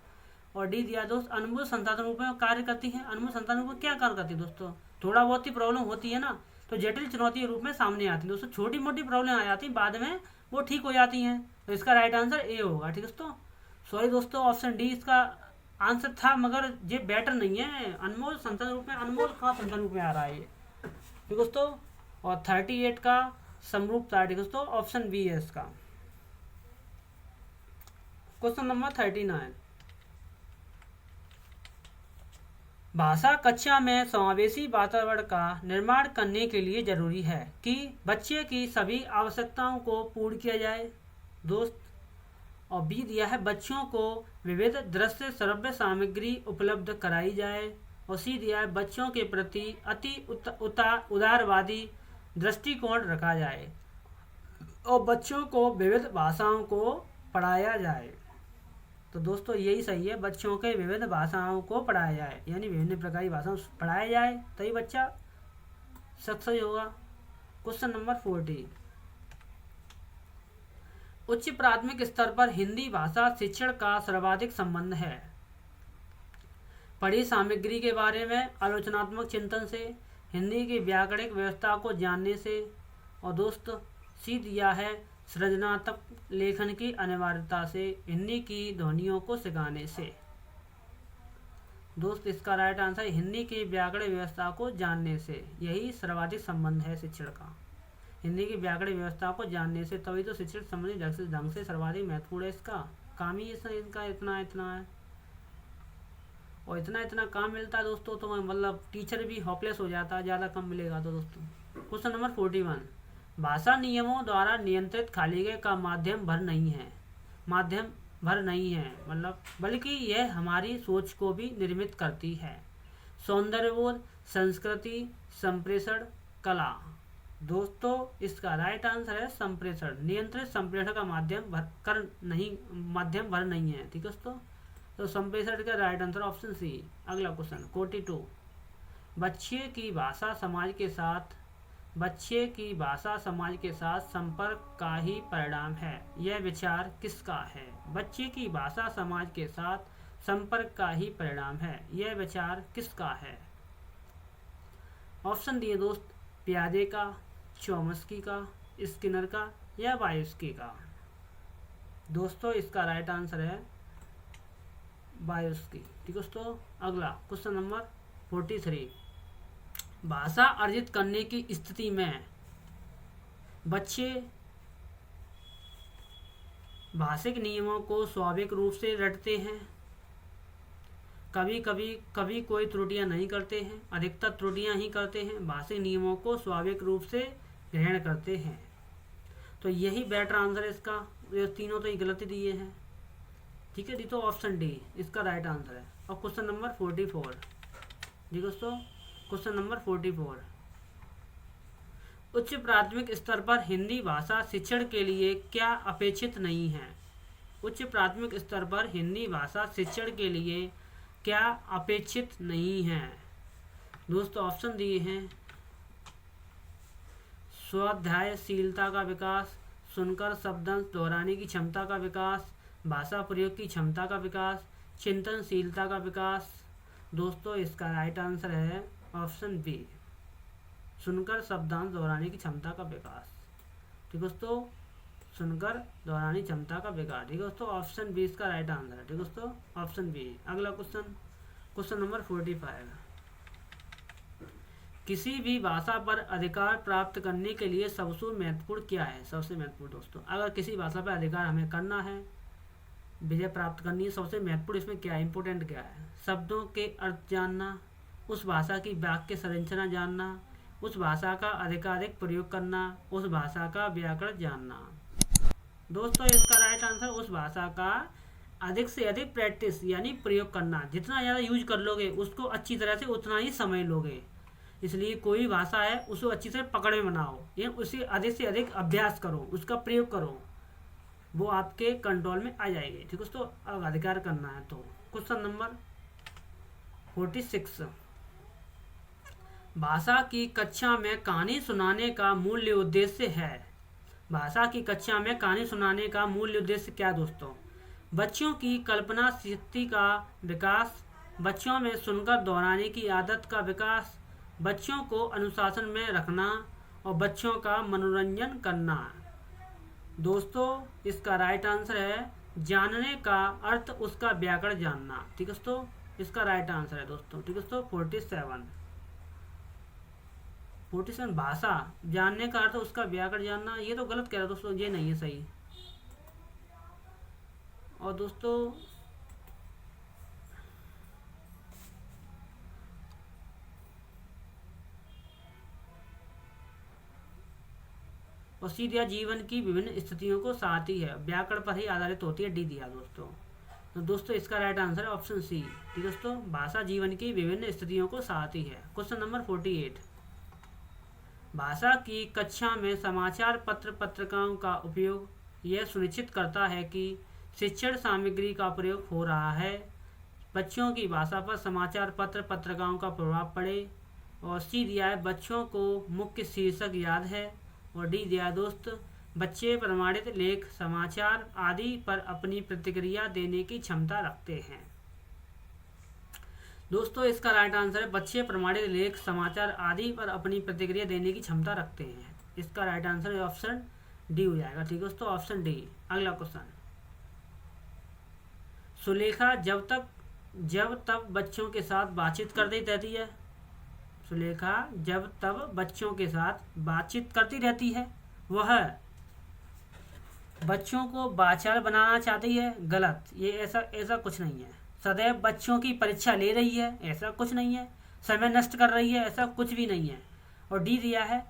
और डी दिया दोस्त, अनमोल संसाधन रूप में कार्य करती है। अनमोल संसाधन रूप में क्या कार्य करती है दोस्तों? थोड़ा बहुत ही प्रॉब्लम होती है ना, तो जटिल चुनौती के रूप में सामने आती है दोस्तों। छोटी मोटी प्रॉब्लम आ जाती है, बाद में वो ठीक हो जाती हैं। तो इसका राइट आंसर ए होगा। ठीक दोस्तों, सॉरी दोस्तों, ऑप्शन डी इसका आंसर था मगर ये बेटर नहीं है। अनमोल संसाधन रूप में, अनमोल कहाँ संसाधन रूप में आ रहा है ये? ठीक दोस्तों, और 38 का समरूपता। ठीक दोस्तों, ऑप्शन बी है इसका। क्वेश्चन नंबर 39, भाषा कक्षा में समावेशी वातावरण का निर्माण करने के लिए जरूरी है कि बच्चे की सभी आवश्यकताओं को पूर्ण किया जाए दोस्त। और बी दिया है, बच्चों को विविध दृश्य श्रव्य सामग्री उपलब्ध कराई जाए। और सी दिया है, बच्चों के प्रति अति उदारवादी दृष्टिकोण रखा जाए और बच्चों को विविध भाषाओं को पढ़ाया जाए। तो दोस्तों यही सही है, बच्चों के विभिन्न भाषाओं को पढ़ाया जाए, यानी विभिन्न प्रकार की भाषाओं पढ़ाया जाए तभी बच्चा सक्सेस होगा। क्वेश्चन नंबर 40, उच्च प्राथमिक स्तर पर हिंदी भाषा शिक्षण का सर्वाधिक संबंध है पढ़ी सामग्री के बारे में आलोचनात्मक चिंतन से, हिंदी की व्याकरणिक व्यवस्था को जानने से, और दोस्त सी दिया है सृजनात्मक लेखन की अनिवार्यता से, हिंदी की ध्वनियों को सिखाने से। दोस्त इसका राइट आंसर हिंदी की व्याकरण व्यवस्था को जानने से, यही सर्वाधिक संबंध है शिक्षण का। हिंदी की व्याकरण व्यवस्था को जानने से, तभी तो शिक्षण संबंधी ढंग से सर्वाधिक महत्वपूर्ण है। इसका काम ही इनका इतना इतना है, और इतना इतना काम मिलता है दोस्तों, तो मतलब टीचर भी होपलेस हो जाता है ज़्यादा कम मिलेगा तो दोस्तों। क्वेश्चन नंबर 41, भाषा नियमों द्वारा नियंत्रित खाली गए का माध्यम भर नहीं है। माध्यम भर नहीं है मतलब, बल्कि यह हमारी सोच को भी निर्मित करती है। सौंदर्यबोध, संस्कृति, संप्रेषण, कला। दोस्तों इसका राइट आंसर है संप्रेषण। नियंत्रित संप्रेषण का माध्यम भर नहीं है, ठीक है दोस्तों। तो संप्रेषण का राइट आंसर ऑप्शन सी। अगला क्वेश्चन 42, बच्चे की भाषा समाज के साथ संपर्क का ही परिणाम है। यह विचार किसका है? बच्चे की भाषा समाज के साथ संपर्क का ही परिणाम है, यह विचार किसका है? ऑप्शन दिए दोस्त, प्यादे का, चॉम्स्की का, स्किनर का या बायोस्की का। दोस्तों इसका राइट आंसर है बायोस्की, ठीक है दोस्तों। अगला क्वेश्चन नंबर 43, भाषा अर्जित करने की स्थिति में बच्चे भाषिक नियमों को स्वाभाविक रूप से रटते हैं। कभी कोई त्रुटियां नहीं करते हैं, अधिकतर त्रुटियां ही करते हैं। भाषिक नियमों को स्वाभाविक रूप से ग्रहण करते हैं, तो यही बेटर आंसर है इसका। ये तीनों तो ही गलती दिए हैं, ठीक है जी। तो ऑप्शन डी इसका राइट आंसर है। और क्वेश्चन नंबर 44, जी दोस्तों क्वेश्चन नंबर 44, उच्च प्राथमिक स्तर पर हिंदी भाषा शिक्षण के लिए क्या अपेक्षित नहीं है? उच्च प्राथमिक स्तर पर हिंदी भाषा शिक्षण के लिए क्या अपेक्षित नहीं है? दोस्तों ऑप्शन दिए हैं, स्वाध्यायशीलता का विकास, सुनकर शब्दांश दोहराने की क्षमता का विकास, भाषा प्रयोग की क्षमता का विकास, चिंतनशीलता का विकास। दोस्तों इसका राइट आंसर है ऑप्शन बी, सुनकर शब्दांश दोहराने की क्षमता का विकास, ठीक दोस्तों। सुनकर दोहराने क्षमता का विकास, ठीक है दोस्तों। ऑप्शन बी इसका राइट आंसर है, ठीक दोस्तों, ऑप्शन बी। अगला क्वेश्चन नंबर 45, किसी भी भाषा पर अधिकार प्राप्त करने के लिए सबसे महत्वपूर्ण क्या है? सबसे महत्वपूर्ण दोस्तों, अगर किसी भाषा पर अधिकार हमें करना है, विजय प्राप्त करनी है, सबसे महत्वपूर्ण इसमें क्या है, इंपॉर्टेंट क्या है? शब्दों के अर्थ जानना, उस भाषा की वाक्य संरचना जानना, उस भाषा का अधिकाधिक प्रयोग करना, उस भाषा का व्याकरण जानना। दोस्तों इसका राइट आंसर उस भाषा का अधिक से अधिक प्रैक्टिस यानी प्रयोग करना। जितना ज़्यादा यूज कर लोगे उसको अच्छी तरह से उतना ही समझ लोगे। इसलिए कोई भाषा है उसको अच्छी से पकड़ में बनाओ, या उसे अधिक से अधिक अभ्यास करो, उसका प्रयोग करो, वो आपके कंट्रोल में आ जाएगी, ठीक है दोस्तों। अब अधिकार करना है तो क्वेश्चन नंबर 46, भाषा की कक्षा में कहानी सुनाने का मूल्य उद्देश्य है। भाषा की कक्षा में कहानी सुनाने का मूल्य उद्देश्य क्या दोस्तों? बच्चों की कल्पना शक्ति का विकास, बच्चों में सुनकर दोहराने की आदत का विकास, बच्चों को अनुशासन में रखना और बच्चों का मनोरंजन करना। दोस्तों इसका राइट आंसर है जानने का अर्थ उसका व्याकरण जानना, ठीक है दोस्तों। इसका राइट आंसर है दोस्तों, ठीक है दोस्तों। 47 भाषा जानने का अर्थ उसका व्याकरण जानना, ये तो गलत कह रहा है दोस्तों, ये नहीं है सही। और दोस्तों और सीधा जीवन की विभिन्न स्थितियों को साथी है, व्याकरण पर ही आधारित होती है, डी दिया दोस्तों। तो दोस्तों इसका राइट आंसर है ऑप्शन सी, ठीक है दोस्तों। भाषा जीवन की विभिन्न स्थितियों को साथी है। क्वेश्चन नंबर 48, भाषा की कक्षा में समाचार पत्र पत्रिकाओं का उपयोग यह सुनिश्चित करता है कि शिक्षण सामग्री का प्रयोग हो रहा है, बच्चों की भाषा पर समाचार पत्र पत्रिकाओं का प्रभाव पड़े। और सी दिया है बच्चों को मुख्य शीर्षक याद है। और डी दिया है दोस्त बच्चे प्रमाणित लेख समाचार आदि पर अपनी प्रतिक्रिया देने की क्षमता रखते हैं। दोस्तों इसका राइट आंसर है बच्चे प्रमाणित लेख समाचार आदि पर अपनी प्रतिक्रिया देने की क्षमता रखते हैं। इसका राइट आंसर ऑप्शन डी हो जाएगा, ठीक है दोस्तों, ऑप्शन डी। अगला क्वेश्चन, सुलेखा जब तब बच्चों के साथ बातचीत करती रहती है। सुलेखा जब तब बच्चों के साथ बातचीत करती रहती है। वह बच्चों को वाचाल बनाना चाहती है, गलत। ये ऐसा ऐसा कुछ नहीं है। सदैव बच्चों की परीक्षा ले रही है, ऐसा कुछ नहीं है। समय नष्ट कर रही है, ऐसा कुछ भी नहीं है। और डी दिया है,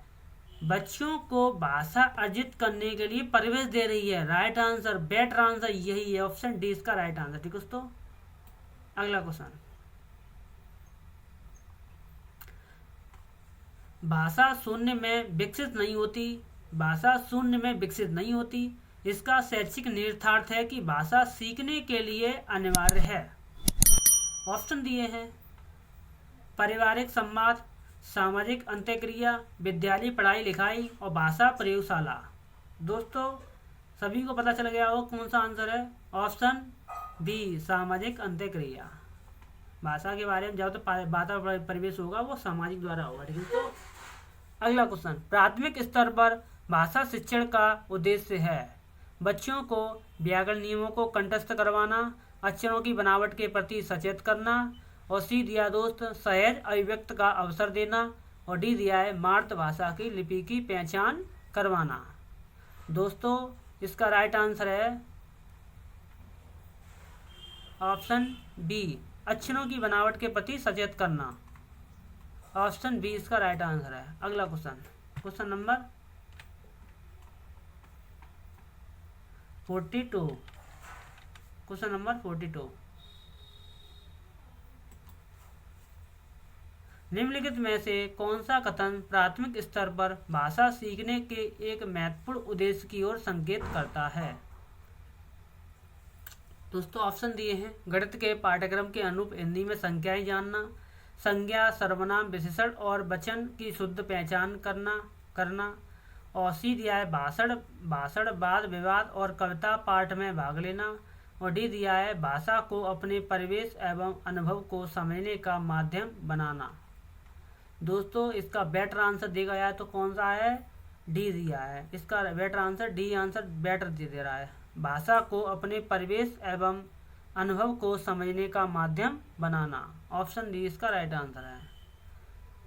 बच्चों को भाषा अर्जित करने के लिए परिवेश दे रही है। राइट आंसर, बेटर आंसर यही है, ऑप्शन डी इसका राइट आंसर। ठीक है दोस्तों, अगला क्वेश्चन। भाषा शून्य में विकसित नहीं होती। भाषा शून्य में विकसित नहीं होती। इसका शैक्षिक निहितार्थ है कि भाषा सीखने के लिए अनिवार्य है। ऑप्शन दिए हैं, पारिवारिक संवाद, सामाजिक अंत्यक्रिया, विद्यालय पढ़ाई लिखाई और भाषा प्रयोगशाला। दोस्तों सभी को पता चल गया हो कौन सा आंसर है। ऑप्शन बी, सामाजिक अंत्यक्रिया। भाषा के बारे में जब तो वाता परिवेश होगा वो सामाजिक द्वारा होगा। ठीक है, तो अगला क्वेश्चन। प्राथमिक स्तर पर भाषा शिक्षण का उद्देश्य है बच्चों को व्याकरण नियमों को कंठस्थ करवाना, अक्षरों की बनावट के प्रति सचेत करना, और सी दिया दोस्त सहज अभिव्यक्त का अवसर देना, और डी दिया है मातृभाषा की लिपि की पहचान करवाना। दोस्तों इसका राइट आंसर है ऑप्शन बी, अक्षरों की बनावट के प्रति सचेत करना। ऑप्शन बी इसका राइट आंसर है। अगला question, question number 42। Question number 42। निम्नलिखित में से कौन सा कथन प्राथमिक स्तर पर भाषा सीखने के एक महत्वपूर्ण उद्देश्य की ओर संकेत करता है। दोस्तों ऑप्शन दिए हैं, गणित के पाठ्यक्रम के अनुरूप हिंदी में संख्याएं जानना, संज्ञा सर्वनाम विशेषण और वचन की शुद्ध पहचान करना, और सी दिया है भाषण वाद विवाद और कविता पाठ में भाग लेना, और डी दिया है भाषा को अपने परिवेश एवं अनुभव को समझने का माध्यम बनाना। दोस्तों इसका बेटर आंसर दिया गया है तो कौन सा है, डी दिया है। इसका better answer D answer better दे रहा है, भाषा को अपने परिवेश एवं अनुभव को समझने का माध्यम बनाना। ऑप्शन डी इसका राइट आंसर है।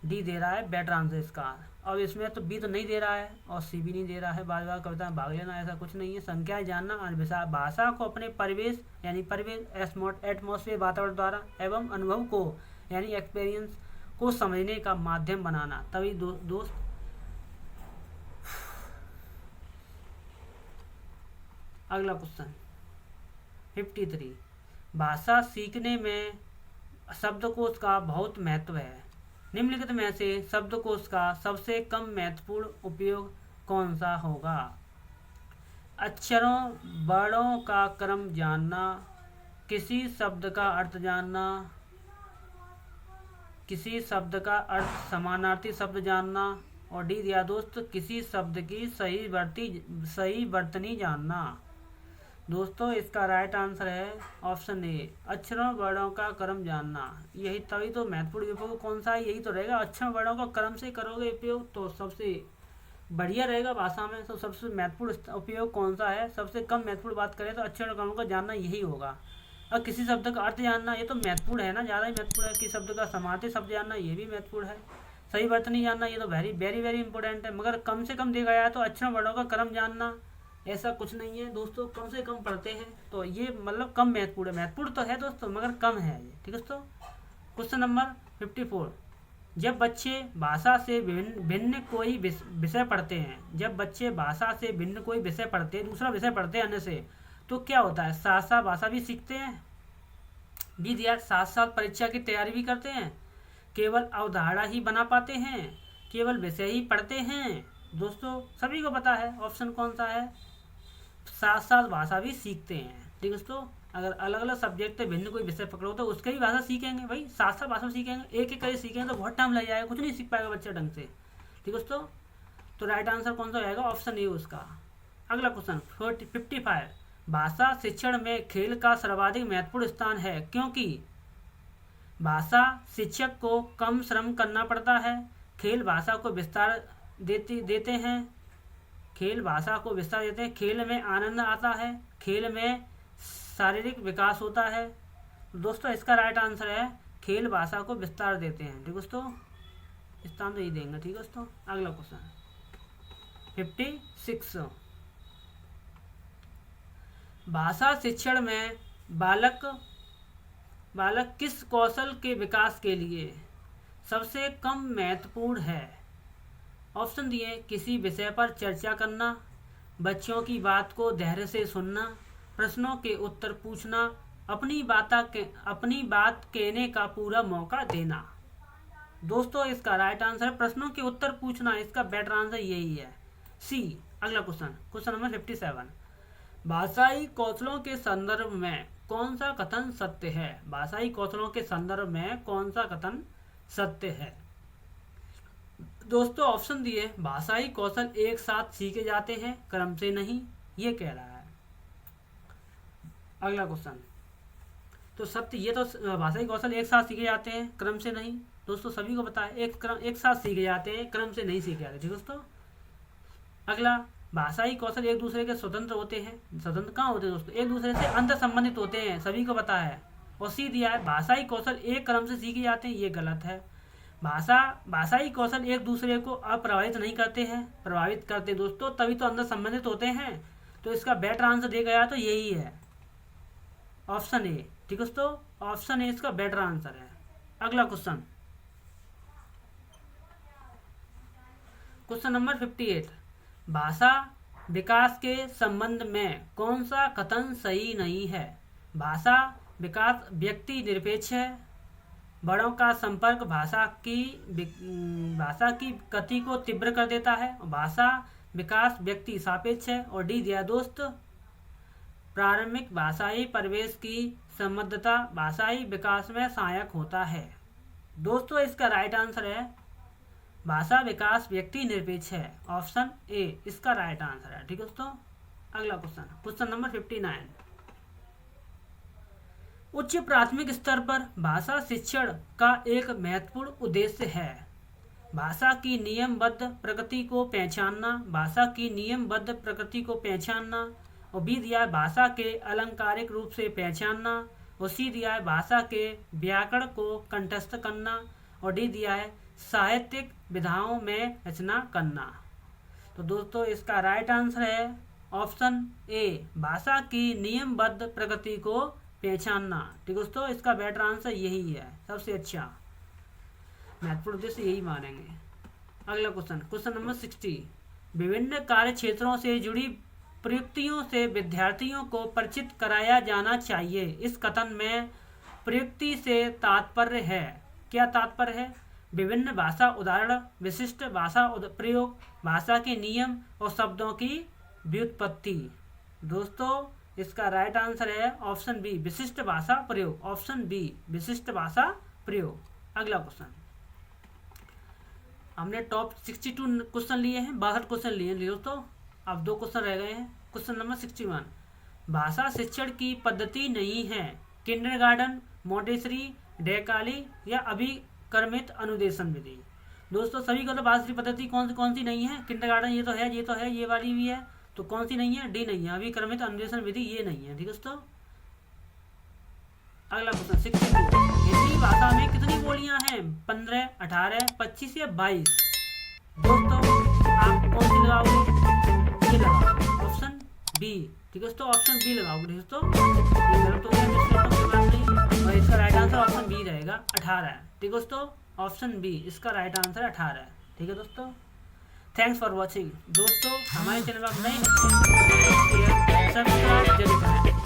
डी दे रहा है बेटर आंसर इसका। अब इसमें तो बी तो नहीं दे रहा है और सी भी नहीं दे रहा है। बार बार कविता में भाग लेना ऐसा कुछ नहीं है। संख्याएं जानना और भाषा को अपने परिवेश यानी परिवेश एटमॉस्फेयर वातावरण द्वारा एवं अनुभव को यानी एक्सपीरियंस को समझने का माध्यम बनाना। तभी दोस्त अगला क्वेश्चन 53। भाषा सीखने में शब्दकोश का बहुत महत्व है। निम्नलिखित में से शब्दकोश का सबसे कम महत्वपूर्ण उपयोग कौन सा होगा। अक्षरों वर्णों का क्रम जानना, किसी शब्द का अर्थ जानना, किसी शब्द का अर्थ समानार्थी शब्द जानना, और डी दिया दोस्त किसी शब्द की सही वर्तनी जानना। दोस्तों इसका राइट आंसर है ऑप्शन ए, अक्षरों वर्णों का क्रम जानना। यही तभी तो महत्वपूर्ण उपयोग कौन सा है, यही तो रहेगा। अक्षर वर्णों का क्रम से करोगे उपयोग तो सबसे बढ़िया रहेगा भाषा में। तो सबसे महत्वपूर्ण उपयोग कौन सा है, सबसे कम महत्वपूर्ण बात करें तो अक्षर क्रमों का जानना यही होगा। और किसी शब्द का अर्थ जानना ये तो महत्वपूर्ण है ना, ज़्यादा ही महत्वपूर्ण है। किसी शब्द का समानार्थी शब्द जानना ये भी महत्वपूर्ण है। सही वर्तनी जानना ये तो वेरी वेरी वेरी इंपॉर्टेंट है। मगर कम से कम देखा जाए तो अक्षर वर्णों का क्रम जानना ऐसा कुछ नहीं है दोस्तों, कम से कम पढ़ते हैं तो ये मतलब कम महत्वपूर्ण है। महत्वपूर्ण तो है दोस्तों मगर कम है ये। ठीक है दोस्तों, क्वेश्चन नंबर 54। जब बच्चे भाषा से भिन्न कोई विषय पढ़ते हैं, जब बच्चे भाषा से भिन्न कोई विषय पढ़ते हैं, दूसरा विषय पढ़ते हैं अन्य से, तो क्या होता है, साथ साथ भाषा भी सीखते हैं। भी दिया साथ साथ परीक्षा की तैयारी भी करते हैं, केवल अवधारणा ही बना पाते हैं, केवल विषय ही पढ़ते हैं। दोस्तों सभी को पता है ऑप्शन कौन सा है, साथ साथ भाषा भी सीखते हैं। ठीक है दोस्तों, अगर अलग अलग सब्जेक्ट से भिन्न कोई विषय पकड़ो तो उसके भी भाषा सीखेंगे भाई, साथ साथ भाषा सीखेंगे। एक एक करके सीखेंगे तो बहुत टाइम लग जाएगा, कुछ नहीं सीख पाएगा बच्चा ढंग से। ठीक है दोस्तों, तो राइट आंसर कौन सा रहेगा, ऑप्शन ए उसका। अगला क्वेश्चन 55। भाषा शिक्षण में खेल का सर्वाधिक महत्वपूर्ण स्थान है क्योंकि भाषा शिक्षक को कम श्रम करना पड़ता है, खेल भाषा को विस्तार देते हैं, खेल भाषा को विस्तार देते हैं, खेल में आनंद आता है, खेल में शारीरिक विकास होता है। दोस्तों इसका राइट आंसर है खेल भाषा को विस्तार देते हैं। ठीक दोस्तों, स्थान तो ही देंगे। ठीक है दोस्तों, अगला क्वेश्चन 56। भाषा शिक्षण में बालक किस कौशल के विकास के लिए सबसे कम महत्वपूर्ण है? ऑप्शन दिए, किसी विषय पर चर्चा करना, बच्चों की बात को धैर्य से सुनना, प्रश्नों के उत्तर पूछना, अपनी बात कहने का पूरा मौका देना। दोस्तों इसका राइट आंसर है प्रश्नों के उत्तर पूछना। इसका बेटर आंसर यही है, सी। अगला क्वेश्चन नंबर 57। भाषाई कौशलों के संदर्भ में कौन सा कथन सत्य है? भाषाई कौशलों के संदर्भ में कौन सा कथन सत्य है? दोस्तों ऑप्शन दिए, भाषाई कौशल एक साथ सीखे जाते हैं, क्रम से नहीं, ये कह रहा है। अगला क्वेश्चन, तो सत्य ये तो भाषाई कौशल एक साथ सीखे जाते हैं, क्रम से नहीं। दोस्तों सभी को पता है एक साथ सीखे जाते हैं, क्रम से नहीं सीखे जाते। ठीक दोस्तों, अगला, भाषाई कौशल एक दूसरे के स्वतंत्र होते हैं। स्वतंत्र कहाँ होते हैं दोस्तों? एक दूसरे से अंतर संबंधित होते हैं, सभी को पता है। और सी दिया है, भाषाई कौशल एक क्रम से सीखे जाते हैं, ये गलत है। भाषाई कौशल एक दूसरे को अप्रभावित नहीं करते हैं, प्रभावित करते दोस्तों, तभी तो अंदर संबंधित होते हैं। तो इसका बेटर आंसर देखा जाए तो यही है, ऑप्शन ए। ठीक दोस्तों, ऑप्शन ए इसका बेटर आंसर है। अगला क्वेश्चन नंबर 58। भाषा विकास के संबंध में कौन सा कथन सही नहीं है? भाषा विकास व्यक्ति निरपेक्ष है, बड़ों का संपर्क भाषा की गति को तीव्र कर देता है, भाषा विकास व्यक्ति सापेक्ष है, और डी दिया दोस्त, प्रारंभिक भाषाई परिवेश की संबद्धता भाषाई विकास में सहायक होता है। दोस्तों इसका राइट आंसर है भाषा विकास व्यक्ति निरपेक्ष है, ऑप्शन ए इसका राइट आंसर है। ठीक दोस्तों, अगला क्वेश्चन नंबर 59। उच्च प्राथमिक स्तर पर भाषा शिक्षण का एक महत्वपूर्ण उद्देश्य है भाषा की नियमबद्ध प्रकृति को पहचानना, भाषा की नियमबद्ध प्रकृति को पहचानना, और बी दिया है भाषा के अलंकारिक रूप से पहचानना, और सी दिया है भाषा के व्याकरण को कंठस्थ करना, और डी दिया है साहित्यिक विधाओं में रचना करना। तो दोस्तों इसका राइट आंसर है ऑप्शन ए, भाषा की नियमबद्ध प्रकृति को पहचानना। ठीक दोस्तों, इसका बेटर आंसर यही है, सबसे अच्छा महत्वपूर्ण उद्देश्य यही मानेंगे। अगला क्वेश्चन नंबर 60। विभिन्न कार्य क्षेत्रों से जुड़ी प्रयुक्तियों से विद्यार्थियों को परिचित कराया जाना चाहिए। इस कथन में प्रयुक्ति से तात्पर्य है, क्या तात्पर्य है? विभिन्न भाषा उदाहरण, विशिष्ट भाषा प्रयोग, भाषा के नियम और शब्दों की व्युत्पत्ति। दोस्तों इसका राइट आंसर है ऑप्शन बी, विशिष्ट भाषा प्रयोग, ऑप्शन बी विशिष्ट भाषा प्रयोग। अगला क्वेश्चन, हमने टॉप 62 क्वेश्चन लिए हैं, 62 क्वेश्चन लिए हैं दोस्तों, अब 2 क्वेश्चन रह गए हैं। Question number 61। भाषा शिक्षण की पद्धति नहीं है किंडरगार्टन, मोंटेसरी, डेकाली या अभिक्रमित अनुदेशन विधि। दोस्तों सभी को तो भाषा पद्धति कौन सी नहीं है? किंडरगार्टन ये तो है, ये वाली भी है, तो कौन सी नहीं है? डी नहीं है, अभिक्रमित अनुदेशन विधि ये नहीं है। ठीक दोस्तों, अगला क्वेश्चन 62। हिंदी भाषा में कितनी बोलियां हैं? 15, 18, 25 या 22? दोस्तों आप कौन सी लगाओगे? ये लगाओगे ऑप्शन बी। ठीक है दोस्तों, ऑप्शन बी लगाओगे दोस्तों, ये गलत हो गया, और इसका राइट आंसर ऑप्शन बी रहेगा, 18 है। ठीक है दोस्तों, ऑप्शन बी इसका राइट आंसर 18 है। ठीक है दोस्तों, थैंक्स फॉर वॉचिंग। दोस्तों हमारे चैनल पर नए सब्सक्राइब जरूर करें।